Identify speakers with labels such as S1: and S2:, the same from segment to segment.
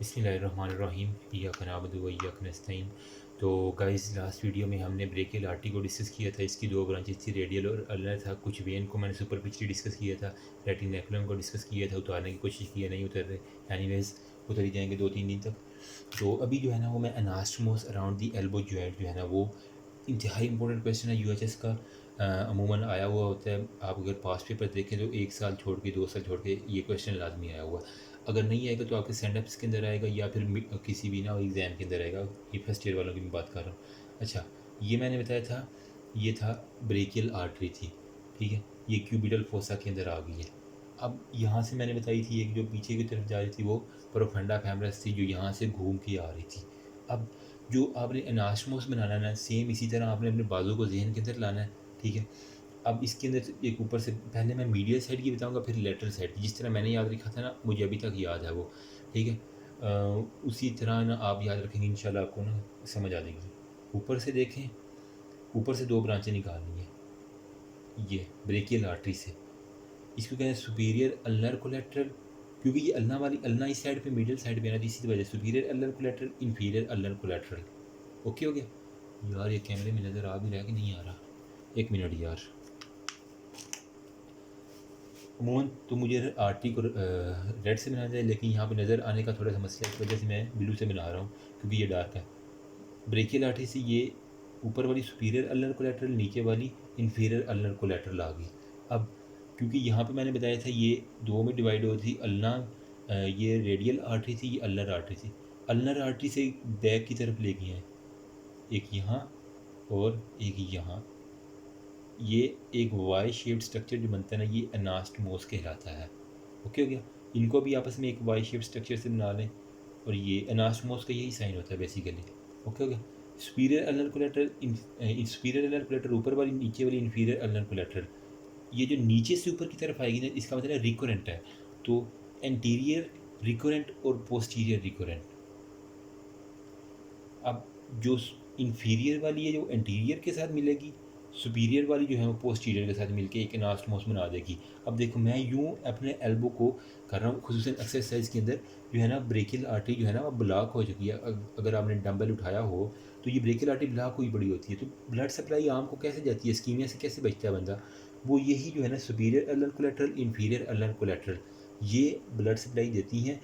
S1: बिस्मिल्लाहिर्रहमानिर्रहीम इय्याका नअबुदु व इय्याका नस्तईन। तो गाइस, लास्ट वीडियो में हमने ब्रेकियल आर्टरी को डिस्कस किया था। इसकी दो ब्रांचेस थी, रेडियल और अल्नर था। कुछ वेन को मैंने सुपरफिशियली डिस्कस किया था, रेटिनैकुलम को डिस्कस किया था। उतारने की कोशिश की है, नहीं उतर रहे। एनीवेज उतर ही जाएंगे 2-3 दिन तक। तो अभी जो है ना वो मैं अनास्टोमोस अराउंड दी एल्बो जॉइंट जो है ना वो इंतहाई इंपॉर्टेंट क्वेश्चन है यूएचएस का। अमूमन आया हुआ होता है। आप अगर पास पेपर देखें तो 1 साल छोड़ के 2 साल छोड़ के ये क्वेश्चन लाजमी आया हुआ है। अगर नहीं आएगा तो आपके सेंडअप्स के अंदर आएगा या फिर किसी भी ना एग्ज़ाम के अंदर आएगा। ये फर्स्ट ईयर वालों की मैं बात कर रहा हूँ। अच्छा, ये मैंने बताया था, ये था ब्रेकियल आर्टरी थी, ठीक है। ये क्यूबिटल फोसा के अंदर आ गई है। अब यहाँ से मैंने बताई थी एक जो पीछे की तरफ जा रही थी वो प्रोफंडा फेमरस थी, जो यहाँ से घूम के आ रही थी। अब जो आपने एनास्टोमोस बनाना है ना, सेम इसी तरह आपने अपने बाजू को जहन के अंदर लाना है, ठीक है। अब इसके अंदर एक ऊपर से पहले मैं मीडियल साइड की बताऊंगा, फिर लेटरल साइड की, जिस तरह मैंने याद रखा था ना, मुझे अभी तक याद है वो, ठीक है। उसी तरह ना आप याद रखेंगे, इंशाल्लाह आपको ना समझ आ जाएगी। ऊपर से देखें, ऊपर से 2 ब्रांचें निकालनी है ये ब्रेकियल आर्टरी से। इसको कहते हैं सुपीरियर अल्नर कोलेट्रल, क्योंकि ये अल्ना वाली अल्ना इस साइड पे मिडिल साइड पे है ना, इसी वजह से superior ulnar collateral, inferior ulnar collateral. Okay हो गया यार? ये कैमरे में नज़र आ भी रहा है कि नहीं आ रहा? 1 मिनट यार। अमूमन तो मुझे आर्टी को रेड से बनाना है, लेकिन यहाँ पे नज़र आने का थोड़ा सा मसला है, इस वजह से मैं ब्लू से बना रहा हूँ क्योंकि ये डार्क है। ब्रेकियल आर्टरी से ये ऊपर वाली सुपीरियर अल्नर कोलेट्रल, नीचे वाली इन्फीरियर अल्नर कोलेट्रल आ गई। अब क्योंकि यहाँ पे मैंने बताया था ये 2 में डिवाइड होती थी। अल्ना ये रेडियल आर्टरी थी, ये अल्नर आर्टरी थी। अल्नर आर्टरी से बैक की तरफ ले गए हैं, एक यहाँ और एक यहाँ। ये एक वाई शेप्ड स्ट्रक्चर जो बनता है ना, ये एनास्टोमोस कहलाता है। ओके हो गया? इनको भी आपस में एक वाई शेप्ड स्ट्रक्चर से बना लें, और ये एनास्टोमोस का यही साइन होता है बेसिकली। ओके हो गया? Superior ulnar collateral, superior ulnar collateral ऊपर वाली, नीचे वाली इन्फीरियर अल्नर कोलेट्रल। ये जो नीचे से ऊपर की तरफ आएगी ना, इसका मतलब है रिकोरेंट है। तो एंटीरियर रिकोरेंट और पोस्टीरियर रिकोरेंट। अब जो इन्फीरियर वाली है जो एंटीरियर के साथ मिलेगी, सुपीरियर वाली जो है वो पोस्टीरियर के साथ मिलके एक एनास्टोमोस बना देगी। अब देखो, मैं यूँ अपने एल्बो को कर रहा हूँ, खुसूसन एक्सरसाइज के अंदर जो है ना ब्रेकियल आर्टरी जो है ना वो ब्लॉक हो चुकी है। अगर आपने डंबल उठाया हो तो ये ब्रेकियल आर्टरी ब्लॉक हुई पड़ी होती है। तो ब्लड सप्लाई आम को कैसे जाती है, इस्कीमिया से कैसे बचता है बंदा? वो यही जो है ना superior ulnar collateral, inferior ulnar collateral, ये ब्लड सप्लाई देती हैं।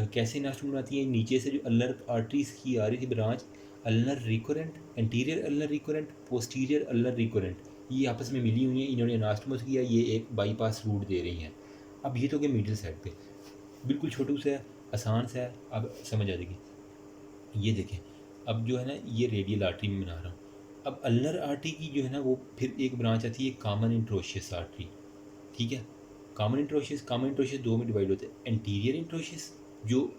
S1: कैसे नास्टम बनाती है? नीचे से जो अल्नर आर्टरीज की आ रही थी branch, ulnar recurrent, anterior ulnar recurrent, posterior ulnar recurrent, ये आपस में मिली हुई हैं। इन्होंने नास्टमोस किया, ये एक बाईपास रूट दे रही हैं। अब ये तो क्या मिडिल साइड पे बिल्कुल छोटू सा है, आसान सा है, अब समझ आ जाएगी। ये देखें, अब जो है ना ये रेडियल आर्टरी में बना रहा हूँ। अब अल्नर आर्टरी की जो है ना वो फिर एक ब्रांच आती है कॉमन इंट्रोशियस आर्टरी, ठीक है। कॉमन इंट्रोशियस 2 में डिवाइड होते हैं। एंटीरियर इंट्रोशियस जो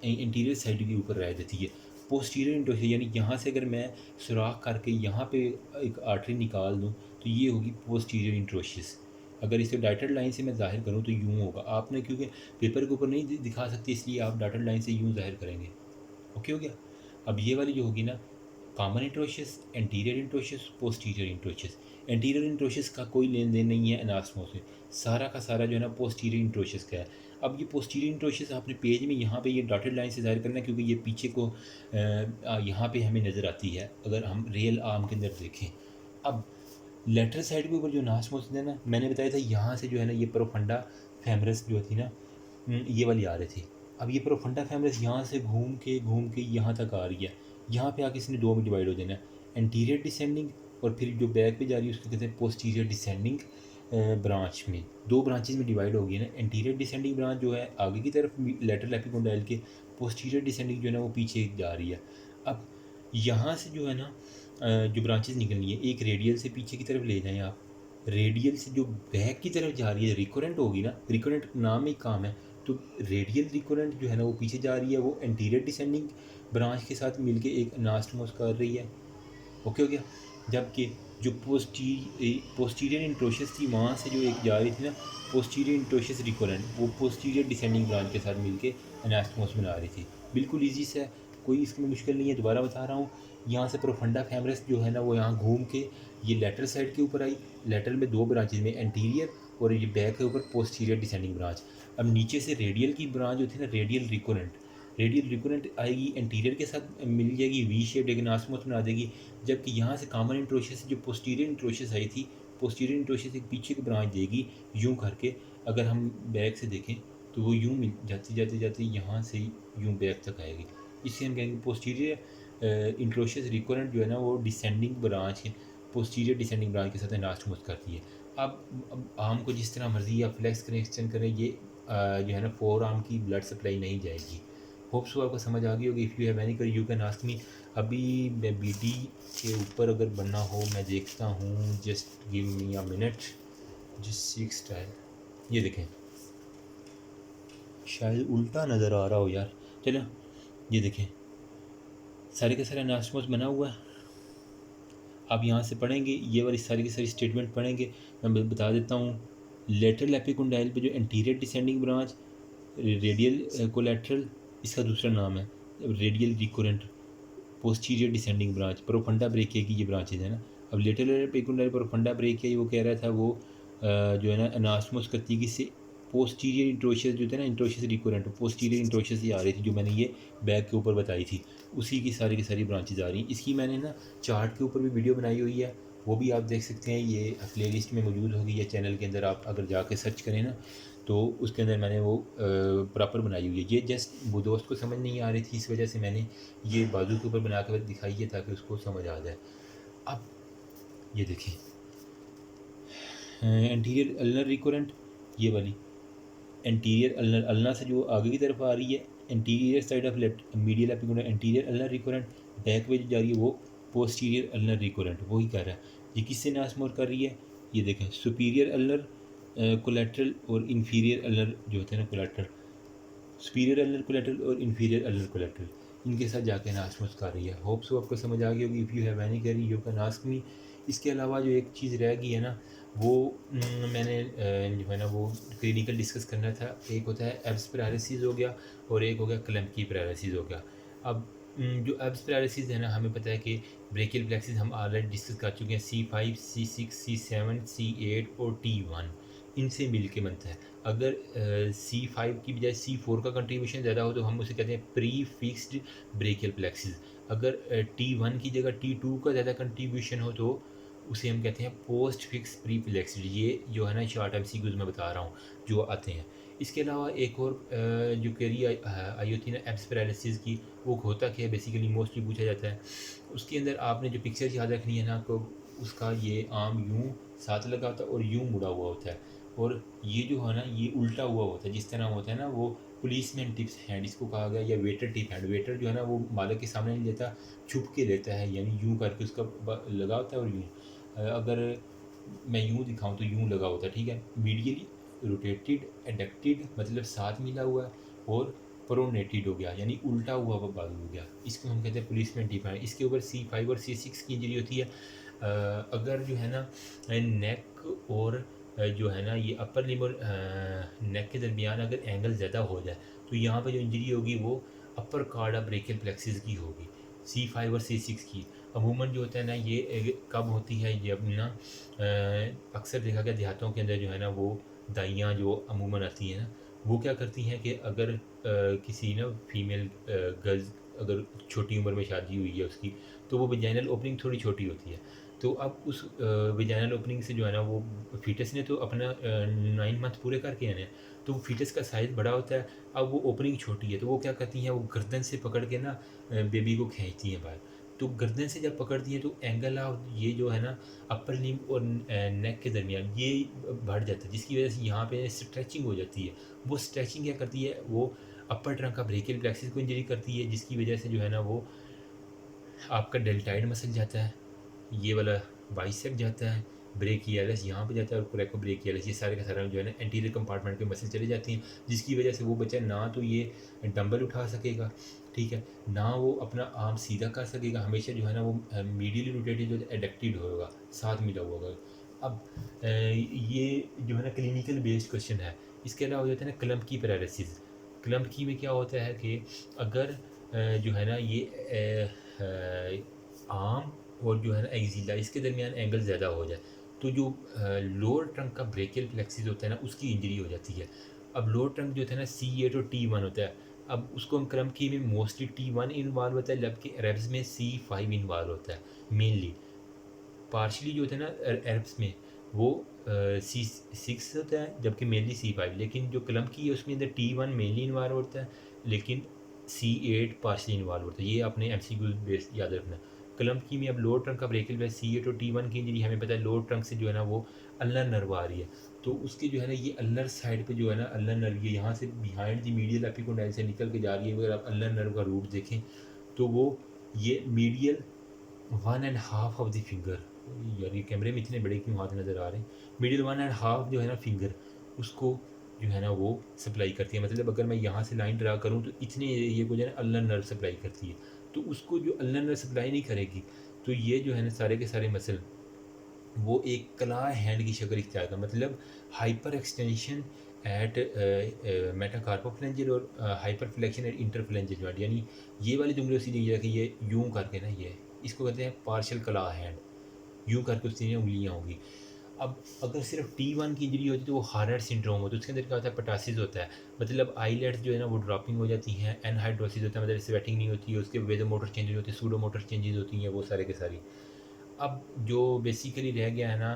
S1: इंटीरियर साइड के ऊपर रह जाती है, पोस्टीरियर इंट्रोशियस यानी यहाँ से अगर मैं सुराख करके यहाँ पे एक आर्टरी निकाल दूँ तो ये होगी पोस्टीरियर इंट्रोशियस। अगर इसे डायटेड लाइन से मैं जाहिर करूँ तो यूँ होगा। आपने क्योंकि पेपर के ऊपर नहीं दिखा सकती, इसलिए आप डायटेड लाइन से यूँ जाहिर करेंगे। ओके हो गया? अब ये वाली जो होगी ना, common interosseous, anterior interosseous, posterior interosseous. Anterior interosseous का कोई लेन देन नहीं है एनास्मोस में, सारा का सारा जो है ना पोस्टीरियर इंट्रोशियस का है। अब ये पोस्टीरियर इंट्रोशियस आपने पेज में यहाँ पे ये डॉटेड लाइन से जाहिर करना है, क्योंकि ये पीछे को यहाँ पे हमें नज़र आती है अगर हम रियल आर्म के अंदर देखें। अब लेटरल साइड के ऊपर जो नास्मोस है ना, मैंने बताया था यहाँ से जो है ना ये प्रोफंडा फेमरस जो थी ना, ये वाली आ रही थी। अब ये प्रोफंडा फेमरस यहाँ से घूम के यहाँ तक आ रही है। यहाँ पे आके इसने 2 में डिवाइड हो जाना है, एंटीरियर डिसेंडिंग, और फिर जो बैक पे जा रही है उसको कहते हैं पोस्टीरियर डिसेंडिंग ब्रांच में। 2 ब्रांचेज में डिवाइड हो गई ना। एंटीरियर डिसेंडिंग ब्रांच जो है आगे की तरफ लेटरल एपिकोंडाइल के, पोस्टीरियर डिसेंडिंग जो है ना वो पीछे जा रही है। अब यहाँ से जो है ना जो ब्रांचेज निकलनी है, एक रेडियल से पीछे की तरफ ले जाएँ आप। रेडियल से जो बैक की तरफ जा रही है रिकोरेंट होगी ना, रिकोरेंट नाम ही काम है। तो रेडियल रिकोरेंट जो है ना वो पीछे जा रही है, वो एंटीरियर डिसेंडिंग ब्रांच के साथ मिलके एक एनास्टोमोस कर रही है। ओके हो गया? जबकि जो पोस्टीरियर इंट्रोशियस थी, वहाँ से जो एक जा रही थी ना पोस्टीरियर इंट्रोशियस रिकोरेंट, वो पोस्टीरियर डिसेंडिंग ब्रांच के साथ मिलके एनास्टोमोस बना रही थी। बिल्कुल ईजी सा है, कोई इसमें मुश्किल नहीं है। दोबारा बता रहा हूँ, यहाँ से प्रोफंडा फेमरस जो है ना वो यहाँ घूम के ये लेटरल साइड के ऊपर आई। लेटरल में 2 ब्रांचेज में, एंटीरियर और ये बैक के ऊपर पोस्टीरियर डिसेंडिंग ब्रांच। अब नीचे से रेडियल की ब्रांच जो थी ना, रेडियल रिकोरेंट, रेडियल रिकरेंट आएगी, एंटीरियर के साथ मिल जाएगी, वी शेप लेकिन आसमोस बना देगी। जबकि यहाँ से कॉमन इंट्रोशियस जो पोस्टीरियर इंट्रोशियस आई थी, पोस्टीरियर इंट्रोशियस एक पीछे की ब्रांच देगी यूँ करके। अगर हम बैक से देखें तो वो यूँ मिल जाती जाती जाती यहाँ से यूँ बैक तक आएगी। इससे हम कहेंगे पोस्टीरियर इंट्रोशियस रिकरेंट जो है ना वो डिसेंडिंग ब्रांच है, पोस्टीरियर डिसेंडिंग ब्रांच के साथ एनास्टोमोस करती है। अब आर्म को जिस तरह मर्जी या फ्लेक्स करें एक्सटेंड करें, ये जो है ना फोर आर्म की ब्लड सप्लाई नहीं जाएगी। होप सो आपको समझ आ गई होगी। If you have any query you can ask me. अभी मैं बीडी के ऊपर अगर बनना हो मैं देखता हूँ, just give me a minute, just सीख स्टाइल। ये देखें, शायद उल्टा नज़र आ रहा हो यार, चलो ये देखें सारे के सारे एनास्टोमोस बना हुआ है। आप यहाँ से पढ़ेंगे, ये वाली सारी की सारी स्टेटमेंट पढ़ेंगे। मैं बता देता हूँ, लेटरल एपिकोंडाइल पे जो anterior descending branch, radial collateral इसका दूसरा नाम है, radial recurrent, posterior descending branch, profunda brachia की ये ब्रांचेज है ना। अब लेटरल एपिकोंडाइल प्रोफंडा ब्रेकिया वो कह रहा था वो जो है ना एनास्टोमोस कतीगी से पोस्टीरियर इंट्रोशियस जो थे ना, इंट्रोशियस रिकरेंट पोस्टीरियर इंट्रोशियस ही आ रही थी, जो मैंने ये बैक के ऊपर बताई थी, उसी की सारी ब्रांचेज आ रही हैं। इसकी मैंने ना चार्ट के ऊपर भी वीडियो बनाई हुई है, वो भी आप देख सकते हैं, ये प्ले लिस्ट में मौजूद होगी या चैनल के अंदर आप अगर जाके सर्च करें ना तो उसके अंदर मैंने वो प्रॉपर बनाई हुई है। ये जस्ट वो दोस्त को समझ नहीं आ रही थी, इस वजह से मैंने ये बाजू के ऊपर बना कर दिखाई है ताकि उसको समझ आ जाए। अब ये देखिए एंटीरियर अल्नर रिकरेंट, ये वाली एंटीरियर अल्नर, अल्ना से जो आगे की तरफ आ रही है anterior side of left medial epicondyle anterior ulnar recurrent, back में जो जा रही है वो पोस्टीरियर अल्नर रिकरेंट, वही कर रहा है। ये किससे नासमोर कर रही है, ये देखें सुपीरियर अल्नर कोलेट्रल और इन्फीरियर अल्नर जो होते हैं ना कोलेट्रल, सुपीरियर अल्नर कोलेट्रल और इन्फीरियर अल्नर कोलेट्रल, इनके साथ जाके नासमोस कर रही है। होप सो आपको समझ आ गई होगी। If you have any query you can ask me. इसके अलावा जो एक चीज़ रह गई है ना वो मैंने जो है ना वो क्लिनिकल डिस्कस करना था। एक होता है एब्स पैरालिसिस हो गया और एक हो गया क्लैम्पकी पैरालिसिस हो गया। अब जो एब्स पैरालिसिस है ना, हमें पता है कि ब्रेकियल प्लेक्सिस हम ऑलरेडी डिस्कस कर चुके हैं, C5 C6 C7 C8 और T1 इनसे मिल के बनता है। अगर C5 की बजाय C4 का कंट्रीब्यूशन ज़्यादा हो तो हम उसे कहते हैं प्री फिक्स्ड ब्रेकियल प्लेक्सिस। अगर T1 की जगह T2 का ज़्यादा कंट्रीब्यूशन हो तो उसे हम कहते हैं पोस्ट फिक्स प्री प्लेक्सिड। ये जो है ना शॉर्ट MCQs में बता रहा हूँ जो आते हैं। इसके अलावा एक और जो क्वेरी आई होती है ना एब्स पैरालिसिस की, वो होता क्या है बेसिकली मोस्टली पूछा जाता है। उसके अंदर आपने जो पिक्चर याद रखनी है ना तो उसका ये आर्म यूँ साथ लगा होता है और यूँ मुड़ा हुआ होता है, और ये जो है ना ये उल्टा हुआ होता है, जिस तरह होता है ना वो पुलिसमैन टिप्स हैंड इसको कहा गया, या वेटर टिप हैंड। वेटर जो है ना वो मालिक के सामने नहीं लेता, छुप के लेता है, यानी यूँ करके उसका लगा होता है और यूँ अगर मैं यूँ दिखाऊँ तो यूँ लगा होता है, ठीक है। मीडियली रोटेटेड एडक्टेड मतलब साथ मिला हुआ है, और प्रोनेटेड हो गया यानी उल्टा हुआ बाजू हो गया, इसको हम कहते हैं पुलिसमैन टिप हैंड। इसके ऊपर C5 और C6 की इंजरी होती है। अगर जो है ना नेक और जो है ना ये अपर लिम और नेक के दरमियान अगर एंगल ज़्यादा हो जाए तो यहाँ पे जो इंजरी होगी वो अपर कार्डा ब्रेकियल प्लेक्सिस की होगी, C5 और C6 की। अमूमन जो होता है ना ये कब होती है, ये अपना अक्सर देखा गया देहातों के अंदर जो है ना वो दाइयाँ जो अमूमन आती हैं ना वो क्या करती हैं कि अगर किसी ना फीमेल गर्ल्स अगर छोटी उम्र में शादी हुई है उसकी, तो वो वेजाइनल ओपनिंग थोड़ी छोटी होती है। तो अब उस वेजाइनल ओपनिंग से जो है ना वो फीटस ने तो अपना 9 मंथ पूरे करके आने हैं, तो वो फीटस का साइज़ बड़ा होता है। अब वो ओपनिंग छोटी है तो वो क्या करती हैं, वो गर्दन से पकड़ के ना बेबी को खींचती हैं बाहर। तो गर्दन से जब पकड़ती हैं तो एंगल ऑफ ये जो है ना अपर लिम्ब और नेक के दरमियान ये बढ़ जाता है, जिसकी वजह से यहाँ पे स्ट्रेचिंग हो जाती है। वो स्ट्रेचिंग क्या करती है, वो अपर ट्रंक का ब्रेकियल प्लेक्सिस को इंजरी करती है, जिसकी वजह से जो है ना वो आपका डेल्टाइड मसल जाता है, ये वाला बाइसेप जाता है, ब्रेकियलिस यहाँ पे जाता है और कोरेकोब्रेकियलिस, ये सारे का सारा जो है ना एंटीरियर कंपार्टमेंट के मसल चले जाती हैं, जिसकी वजह से वो बच्चा ना तो ये डंबल उठा सकेगा, ठीक है, ना वो अपना आर्म सीधा कर सकेगा, हमेशा जो है ना वो मीडियली रोटेटेड जो एडक्टेड होगा, साथ मिला हुआ होगा। अब ये जो है ना क्लिनिकल बेस्ड क्वेश्चन है। इसके अलावा हो जाता है ना क्लम्प की पैरालिसिस। क्लम्प की में क्या होता है कि अगर जो है ना ये आर्म और जो है ना एक्सिला इसके दरमियान एंगल ज़्यादा हो जाए तो जो लोअर ट्रंक का ब्रेकियल प्लेक्सिस होता है ना उसकी इंजरी हो जाती है। अब लोअर ट्रंक जो होता है ना C8 और T1 होता है। अब उसको हम कलम की में मोस्टली T1 इन्वॉल्व होता है, जबकि अरब्स में C5 इन्वॉल्व होता है मेनली। पार्शली जो होता है ना अरब्स में वो C6 होता है, जबकि मेनली C5। लेकिन जो कलम की है उसमें अंदर T1 मेनली इन्वॉल्व होता है, लेकिन C8 पार्शली इन्वॉल्व होता है। ये अपने MCQ बेस याद रखना। कलम की में अब लोअर ट्रंक का ब्रेकल है C8 और T1 की इंजरी हमें पता है लोअर ट्रंक से जो है ना वो अल्नर नर्व आ रही है, तो उसके जो है ना ये अल्नर साइड पे जो है ना अल्नर नर्व ये यहाँ से बिहाइंड दी मीडियल एपिकोंडाइल से निकल के जा रही है। अगर आप अल्नर नर्व का रूट देखें तो वो ये मीडियल 1.5 ऑफ द फिंगर, यार ये कैमरे में इतने बड़े क्यों हाथ नज़र आ रहे हैं, मीडियल 1.5 जो है ना फिंगर उसको जो है ना वो सप्लाई करती है। मतलब अगर मैं यहाँ से लाइन ड्रा करूँ तो इतने एरिया को जो है ना अल्नर नर्व सप्लाई करती है, तो उसको जो अल्नर नर्व सप्लाई नहीं करेगी तो ये जो है ना सारे के सारे मसल वो एक कला हैंड की शक्ल इख्तियार का, मतलब हाइपर एक्सटेंशन एट मेटाकार्पोफ्लेंजल और हाइपर फ्लेक्शन एट इंटरफ्लेंजल जॉइंट, यानी ये वाली जुमले सीधी ये कि ये यूं करके ना ये इसको कहते हैं पार्शियल कला हैंड, यूं करके उसकी उंगलियां होंगी। अब अगर सिर्फ T1 की इंजरी होती है तो वो हार्नर सिंड्रोम होता है, उसके अंदर क्या होता है पटासिस होता है, मतलब आईलेट्स जो है ना वो ड्रॉपिंग हो जाती हैं, एनहाइड्रोसिस होता है मतलब स्वेटिंग नहीं होती है, उसके वेदो मोटर चेंजेस होते हैं, सूडो मोटर चेंजेस होती हैं, वो सारे के सारी। अब जो बेसिकली रह गया है ना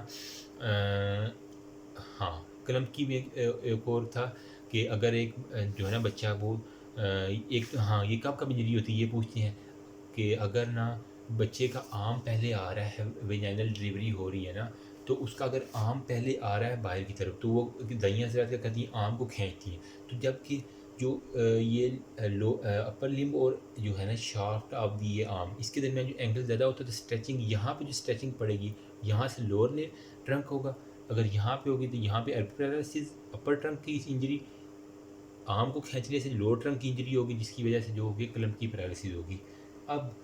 S1: हाँ कलम की भी एक और था कि अगर एक जो है ना बच्चा वो एक हाँ ये कब कब इंजरी होती है ये पूछते हैं कि अगर ना बच्चे का आर्म पहले आ रहा है, वेजाइनल डिलीवरी हो रही है ना, तो उसका अगर आर्म पहले आ रहा है बाहर की तरफ तो वो दाइयाँ से क्या करती हैं आर्म को खींचती हैं, तो जबकि जो ये लो अपर लिम्ब और जो है ना शाफ्ट ऑफ दी ये आर्म इसके दरमियान जो एंगल ज़्यादा होता है तो स्ट्रेचिंग यहाँ पे जो स्ट्रेचिंग पड़ेगी यहाँ से लोअर ने ट्रंक होगा, अगर यहाँ पे होगी तो यहाँ पे एल्पोप्टेरासिस अपर ट्रंक की इंजरी, आर्म को खींचने से लोअर ट्रंक की इंजरी होगी जिसकी वजह से जो होगी क्लम की पैरालिसिस होगी। अब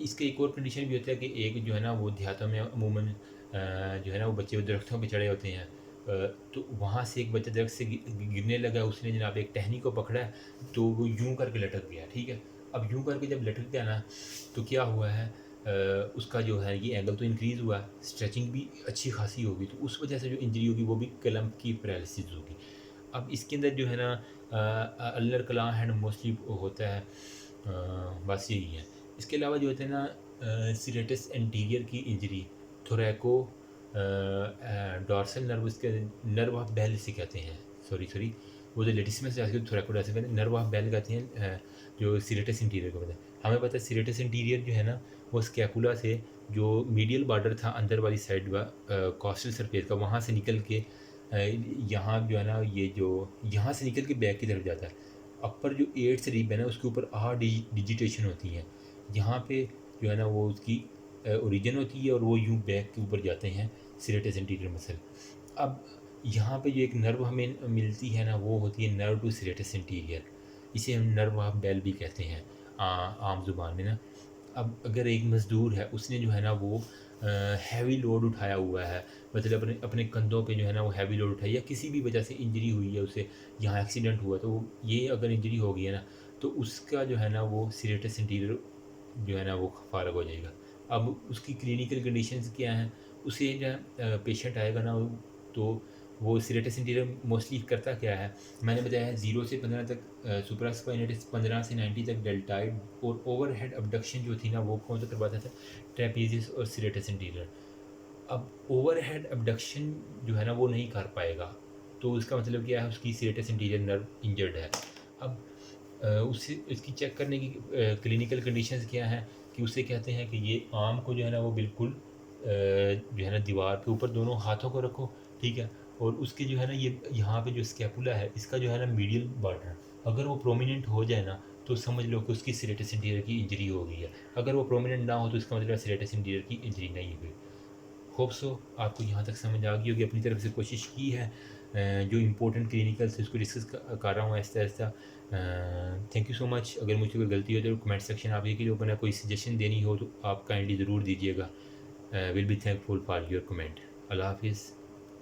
S1: इसका एक और कंडीशन भी होता है कि एक जो है ना वो देहातों में अमूमन जो है ना वो बच्चे दरख्तों पे चढ़े होते हैं, तो वहाँ से एक बच्चा दरख्त से गिरने लगा, उसने जनाब एक टहनी को पकड़ा है तो वो यूं करके लटक गया, ठीक है। अब यूं करके जब लटक गया ना तो क्या हुआ है उसका जो है ये एंगल तो इंक्रीज़ हुआ, स्ट्रेचिंग भी अच्छी खासी होगी, तो उस वजह से जो इंजरी होगी वो भी क्लम की पैरालिसिस होगी। अब इसके अंदर जो है ना अल्लर कला हैंड मोस्टली होता है, बस यही है। इसके अलावा जो होते हैं ना सीरेटस एंटीरियर की इंजरी, थोरैको डॉर्सल नर्व, इसके नर्व ऑफ बेल इसे कहते हैं, सॉरी वो जो लेटिसिमस थोरैको डॉर्सल कहते हैं, नर्व ऑफ बेल कहते हैं जो सीरेटस इंटीरियर को पता है। हमें पता है सीरेटस इंटीरियर जो है ना वो स्कैपुला से जो मीडियल बॉर्डर था अंदर वाली साइड व कॉस्टल सरफेस का वहाँ से निकल के यहाँ जो है ना ये जो यहाँ से निकल के बैक की तरफ जाता है। अपर जो 8 रिब है ना उसके ऊपर 8 डिजिटेशन होती हैं, यहाँ पे जो है ना वो उसकी ओरिजिन होती है और वो यूं बैक के ऊपर जाते हैं सीरेटस एंटीरियर मसल। अब यहाँ पे जो एक नर्व हमें मिलती है ना वो होती है नर्व टू सीरेटस इंटीरियर, इसे हम नर्व ऑफ बेल भी कहते हैं आम जुबान में ना। अब अगर एक मज़दूर है उसने जो है ना वो हैवी लोड उठाया हुआ है, मतलब अपने अपने कंधों पे जो है ना वो हैवी लोड उठाई या किसी भी वजह से इंजरी हुई है उसे, यहाँ एक्सीडेंट हुआ तो ये अगर इंजरी हो गई है ना तो उसका जो है ना वो सीरेटस इंटीरियर जो है ना वो फ़ारग हो जाएगा। अब उसकी क्लिनिकल कंडीशंस क्या हैं, उसे जो पेशेंट आएगा ना तो वो सीरेटस इंटीरियर मोस्टली करता क्या है, मैंने बताया है 0 से 15 तक सुप्रास्पाइनेटिस, 15 से 90 तक डेल्टाइड, और ओवरहेड अबडक्शन जो थी ना वो कौन सा करवाता था, ट्रेपीजियस और सीरेटस इंटीरियर। अब ओवरहेड अबडक्शन जो है ना वो नहीं कर पाएगा तो उसका मतलब क्या है उसकी सीरेटस इंटीरियर नर्व इंजर्ड है। अब उससे इसकी चेक करने की क्लिनिकल कंडीशंस क्या हैं कि उसे कहते हैं कि ये आर्म को जो है ना वो बिल्कुल जो है ना दीवार के ऊपर दोनों हाथों को रखो, ठीक है, और उसके जो है ना ये यहाँ पे जो स्कैपुला है इसका जो है ना मीडियल बॉर्डर अगर वो प्रोमिनेंट हो जाए ना तो समझ लो कि उसकी सीरेटस इंटीरियर की इंजरी हो गई है, अगर वो प्रोमिनेंट ना हो तो इसका मतलब सीरेटस इंटीरियर की इंजरी नहीं हुई। होप सो आपको यहाँ तक समझ आ गई होगी, अपनी तरफ से कोशिश की है जो इम्पोर्टेंट क्लिनिकल से उसको डिस्कस कर रहा हूँ Aahista Aahista. Thank you so much. अगर मुझे कोई गलती हो तो कमेंट सेक्शन आप के लिए ओपन है, कोई सजेशन देनी हो तो आप काइंडली ज़रूर दीजिएगा। Will be thankful for your comment. अल्लाह हाफिज़।